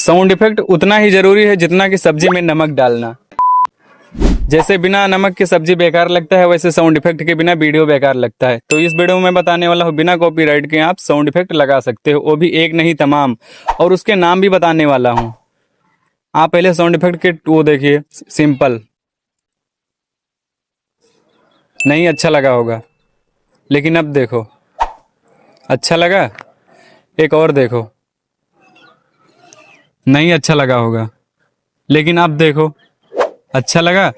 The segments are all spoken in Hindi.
साउंड इफेक्ट उतना ही जरूरी है जितना कि सब्जी में नमक डालना। जैसे बिना नमक के सब्जी बेकार लगता है, वैसे साउंड इफेक्ट के बिना वीडियो बेकार लगता है। तो इस वीडियो में मैं बताने वाला हूँ बिना कॉपीराइट के आप साउंड इफेक्ट लगा सकते हो, वो भी एक नहीं तमाम, और उसके नाम भी बताने वाला हूँ। आप पहले साउंड इफेक्ट के वो देखिए, सिंपल। नहीं अच्छा लगा होगा, लेकिन अब देखो अच्छा लगा। एक और देखो, नहीं अच्छा लगा होगा, लेकिन अब देखो अच्छा लगा।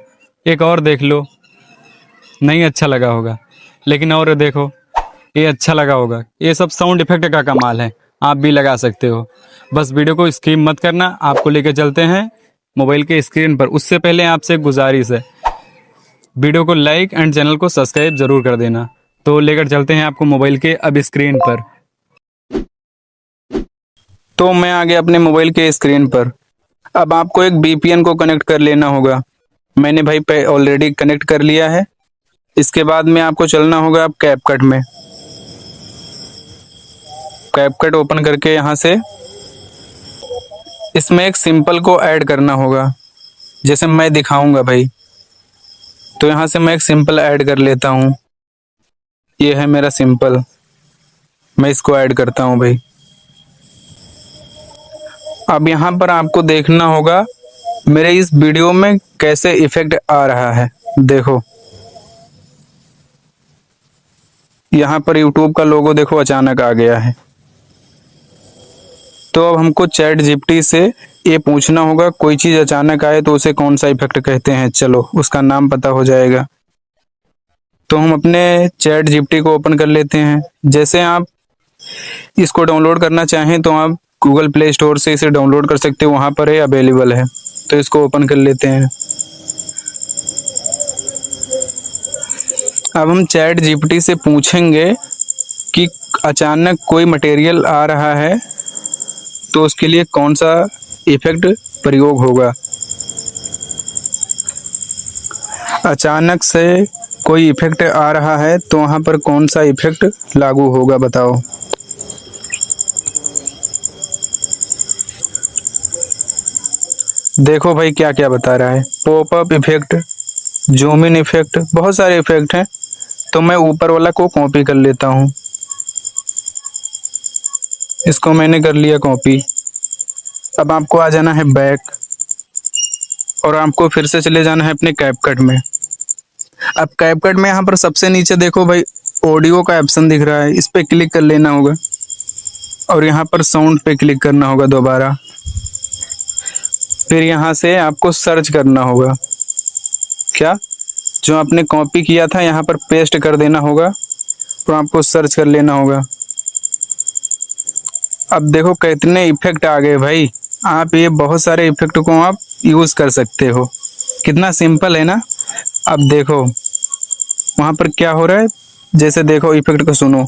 एक और देख लो, नहीं अच्छा लगा होगा, लेकिन और देखो ये अच्छा लगा होगा। ये सब साउंड इफेक्ट का कमाल है, आप भी लगा सकते हो। बस वीडियो को स्किप मत करना, आपको लेके चलते हैं मोबाइल के स्क्रीन पर। उससे पहले आपसे एक गुजारिश है, वीडियो को लाइक एंड चैनल को सब्सक्राइब जरूर कर देना। तो लेकर चलते हैं आपको मोबाइल के अब स्क्रीन पर। तो मैं आ गया अपने मोबाइल के स्क्रीन पर। अब आपको एक VPN को कनेक्ट कर लेना होगा। मैंने भाई ऑलरेडी कनेक्ट कर लिया है। इसके बाद में आपको चलना होगा अब कैपकट में। कैपकट ओपन करके यहाँ से इसमें एक सिंपल को ऐड करना होगा, जैसे मैं दिखाऊंगा भाई। तो यहाँ से मैं एक सिंपल ऐड कर लेता हूँ। ये है मेरा सिंपल, मैं इसको ऐड करता हूँ भाई। अब यहाँ पर आपको देखना होगा मेरे इस वीडियो में कैसे इफेक्ट आ रहा है। देखो यहाँ पर यूट्यूब का लोगो देखो अचानक आ गया है। तो अब हमको चैट जीपीटी से ये पूछना होगा, कोई चीज अचानक आए तो उसे कौन सा इफेक्ट कहते हैं। चलो उसका नाम पता हो जाएगा। तो हम अपने चैट जीपीटी को ओपन कर लेते हैं। जैसे आप इसको डाउनलोड करना चाहें तो आप गूगल प्ले स्टोर से इसे डाउनलोड कर सकते हो, वहां पर है, अवेलेबल है। तो इसको ओपन कर लेते हैं। अब हम चैट जीपीटी से पूछेंगे कि अचानक कोई मटेरियल आ रहा है तो उसके लिए कौन सा इफेक्ट प्रयोग होगा। अचानक से कोई इफेक्ट आ रहा है तो वहां पर कौन सा इफेक्ट लागू होगा, बताओ। देखो भाई क्या क्या बता रहा है। Popup effect, zoom in effect, बहुत सारे इफेक्ट हैं। तो मैं ऊपर वाला को कॉपी कर लेता हूँ। इसको मैंने कर लिया कॉपी। अब आपको आ जाना है बैक और आपको फिर से चले जाना है अपने कैपकट में। अब कैपकट में यहाँ पर सबसे नीचे देखो भाई, ऑडियो का ऑप्शन दिख रहा है, इस पे क्लिक कर लेना होगा और यहाँ पर साउंड पे क्लिक करना होगा दोबारा। फिर यहाँ से आपको सर्च करना होगा, क्या जो आपने कॉपी किया था यहाँ पर पेस्ट कर देना होगा। तो आपको सर्च कर लेना होगा। अब देखो कितने इफेक्ट आ गए भाई। आप ये बहुत सारे इफेक्ट को आप यूज कर सकते हो, कितना सिंपल है ना। अब देखो वहां पर क्या हो रहा है, जैसे देखो इफेक्ट को सुनो।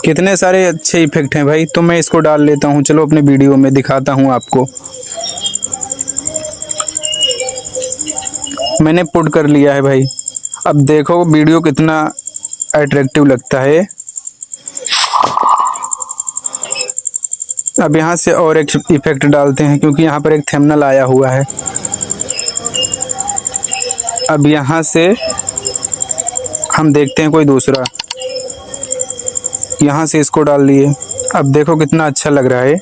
कितने सारे अच्छे इफेक्ट हैं भाई। तो मैं इसको डाल लेता हूँ, चलो अपने वीडियो में दिखाता हूँ आपको। मैंने पुट कर लिया है भाई। अब देखो वीडियो कितना अट्रैक्टिव लगता है। अब यहाँ से और एक इफेक्ट डालते हैं, क्योंकि यहाँ पर एक थंबनेल आया हुआ है। अब यहाँ से हम देखते हैं कोई दूसरा, यहाँ से इसको डाल लिए। अब देखो कितना अच्छा लग रहा है।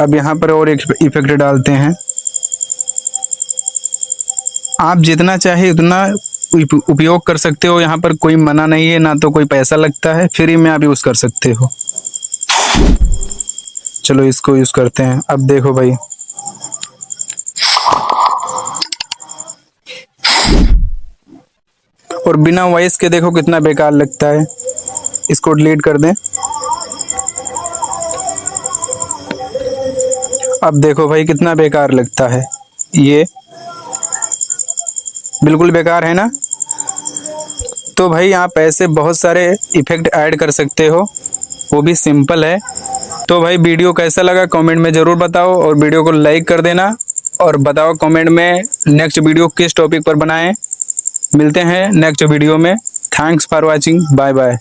अब यहाँ पर और एक इफेक्ट डालते हैं। आप जितना चाहे उतना उपयोग कर सकते हो, यहाँ पर कोई मना नहीं है, ना तो कोई पैसा लगता है, फ्री में आप यूज कर सकते हो। चलो इसको यूज करते हैं। अब देखो भाई, और बिना वॉइस के देखो कितना बेकार लगता है। इसको डिलीट कर दें। अब देखो भाई कितना बेकार लगता है, ये बिल्कुल बेकार है ना। तो भाई आप ऐसे बहुत सारे इफेक्ट ऐड कर सकते हो, वो भी सिंपल है। तो भाई वीडियो कैसा लगा कमेंट में ज़रूर बताओ और वीडियो को लाइक कर देना। और बताओ कमेंट में नेक्स्ट वीडियो किस टॉपिक पर बनाएं। मिलते हैं नेक्स्ट वीडियो में। Thanks for watching, bye bye.